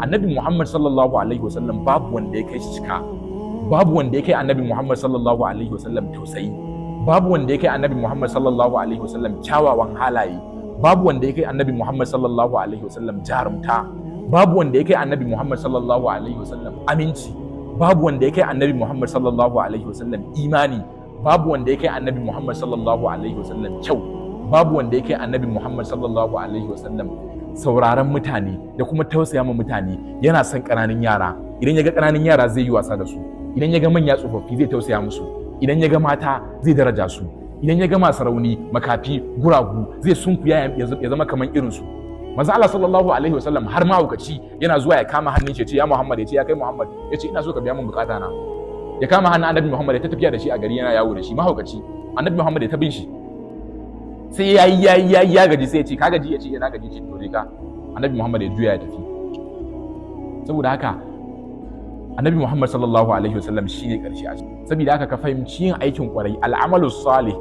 annabi Muhammad sallallahu alaihi wasallam babu wanda ya kai shi cika, babu wanda ya kai annabi Muhammad sallallahu alaihi wasallam tausayi, babu wanda ya kai annabi Muhammad sallallahu alaihi wasallam kyawawan halaye, babu wanda ya kai annabi Muhammad sallallahu alaihi wasallam jarumta, babu wanda ya kai annabi Muhammad sallallahu alaihi wasallam aminci, babu wanda ya kai annabi Muhammad sallallahu alaihi wasallam imani, babu wanda ya kai annabi Muhammad sallallahu alaihi wasallam kyau, babu wanda ya kai annabi Muhammad sallallahu alaihi wasallam sauraron mutane da kuma tausaya ma mutane. Yana son ƙananan yara, idan ya ga ƙananan yara zai yi wasa da su, idan ya ga manya tsofaffi zai tausaya musu, idan ya ga mata zai daraja su, idan ya ga masu rauni, makafi, guragu zai sunkuya ya zama kamar irin su. Manzo Allah sallallahu alaihi wasallam har mahaukaci yana zuwa ya kama hannun shi ya ce ya Muhammad, ya ce ya kai Muhammad, ya ce ina so ka biya min bukata na. Ya kama hannun annabi Muhammad ya ta tafiya da shi a gari yana yawo da shi, mahaukaci. Annabi Muhammad ya ta bin shi, sai ya gaji, sai ya ce ka gaji, ya ce na gaji, ce to ka. Annabi Muhammad ya juya ya tafi. Saboda haka annabi Muhammad sallallahu alaihi wasallam shine karshe a cikin. Saboda haka ka fahimci yin aikin kwarai, al'amalu salih